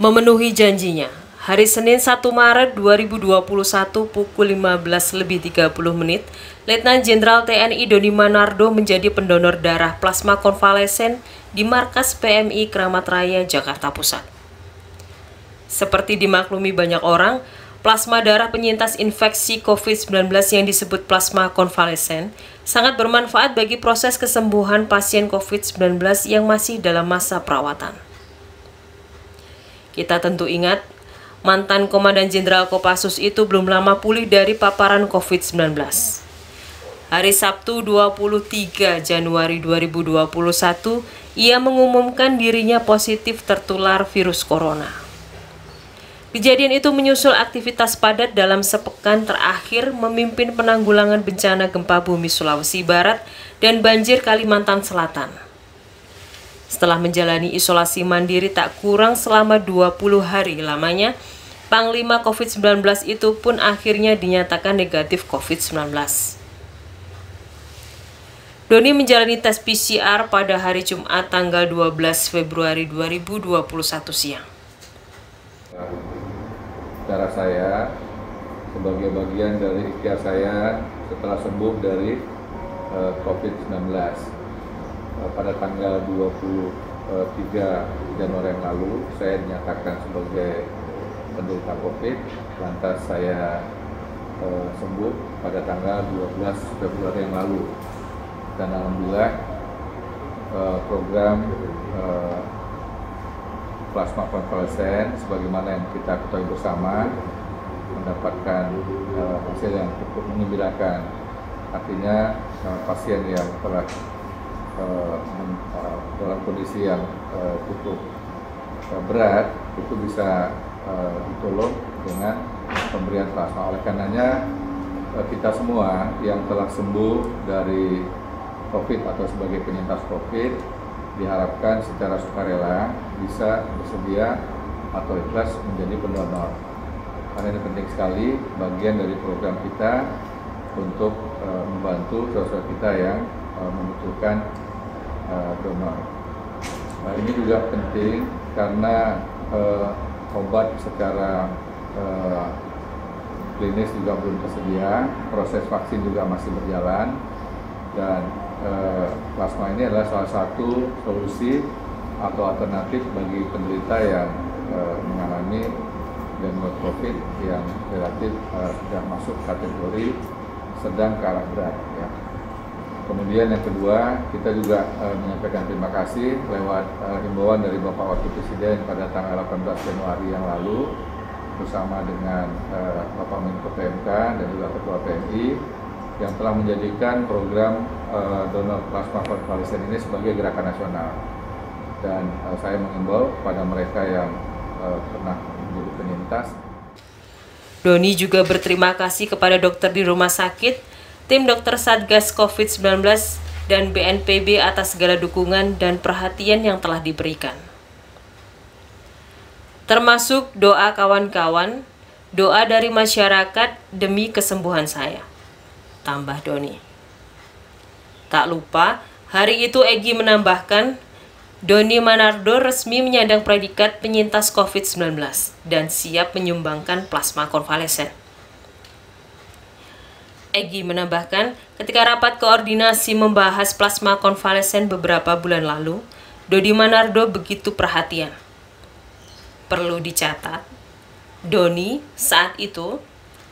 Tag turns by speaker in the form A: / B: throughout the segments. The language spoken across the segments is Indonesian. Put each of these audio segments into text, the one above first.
A: memenuhi janjinya. Hari Senin 1 Maret 2021 pukul 15.30 Letnan Jenderal TNI Doni Manardo menjadi pendonor darah plasma konvalesen di markas PMI Kramat Raya, Jakarta Pusat. Seperti dimaklumi banyak orang, plasma darah penyintas infeksi COVID-19 yang disebut plasma konvalesen sangat bermanfaat bagi proses kesembuhan pasien COVID-19 yang masih dalam masa perawatan. Kita tentu ingat, mantan Komandan Jenderal Kopassus itu belum lama pulih dari paparan COVID-19. Hari Sabtu 23 Januari 2021, ia mengumumkan dirinya positif tertular virus corona. Kejadian itu menyusul aktivitas padat dalam sepekan terakhir memimpin penanggulangan bencana gempa bumi Sulawesi Barat dan banjir Kalimantan Selatan. Setelah menjalani isolasi mandiri tak kurang selama 20 hari lamanya, Panglima COVID-19 itu pun akhirnya dinyatakan negatif COVID-19. Doni menjalani tes PCR pada hari Jumat tanggal 12 Februari 2021 siang.
B: Darah saya sebagai bagian dari ikhtiar saya setelah sembuh dari COVID-19 pada tanggal 23 Januari yang lalu saya dinyatakan sebagai penderita COVID, lantas saya sembuh pada tanggal 12 Februari yang lalu, dan alhamdulillah program plasma konvalesen sebagaimana yang kita ketahui bersama mendapatkan hasil yang cukup menggembirakan. Artinya pasien yang telah dalam kondisi yang cukup berat itu bisa ditolong dengan pemberian plasma. Oleh karenanya kita semua yang telah sembuh dari COVID atau sebagai penyintas COVID diharapkan secara sukarela bisa bersedia atau ikhlas menjadi pendonor. Karena ini penting sekali, bagian dari program kita untuk membantu saudara kita yang membutuhkan donor. Ini juga penting karena obat secara klinis juga belum tersedia, proses vaksin juga masih berjalan, dan plasma ini adalah salah satu solusi atau alternatif bagi penderita yang mengalami gangguan COVID yang relatif sudah masuk kategori sedang ke arah berat. Ya. Kemudian yang kedua, kita juga menyampaikan terima kasih lewat himbauan dari Bapak Wakil Presiden pada tanggal 18 Januari yang lalu bersama dengan Bapak Menko PMK dan juga Ketua PMI yang telah menjadikan program donor plasma konvalesen ini sebagai gerakan nasional. Dan saya mengimbau kepada mereka yang pernah menjadi penyintas.
A: Doni juga berterima kasih kepada dokter di rumah sakit, tim dokter Satgas COVID-19, dan BNPB atas segala dukungan dan perhatian yang telah diberikan. Termasuk doa kawan-kawan, doa dari masyarakat demi kesembuhan saya, tambah Doni. Tak lupa, hari itu Egy menambahkan, Doni Manardo resmi menyandang predikat penyintas COVID-19 dan siap menyumbangkan plasma konvalesen. Egy menambahkan, ketika rapat koordinasi membahas plasma konvalesen beberapa bulan lalu, Doni Manardo begitu perhatian. Perlu dicatat, Doni saat itu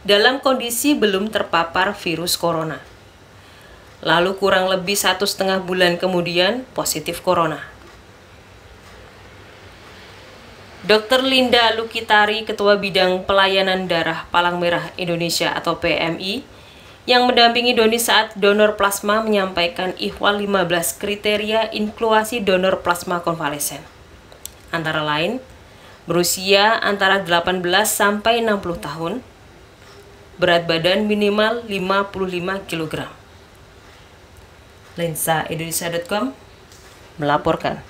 A: dalam kondisi belum terpapar virus corona. Lalu kurang lebih 1,5 bulan kemudian positif corona. Dr. Linda Lukitari, Ketua Bidang Pelayanan Darah Palang Merah Indonesia atau PMI, yang mendampingi Doni saat donor plasma menyampaikan ihwal 15 kriteria inkluasi donor plasma konvalesen. Antara lain, berusia antara 18 sampai 60 tahun, berat badan minimal 55 kg. lensaindonesia.com melaporkan.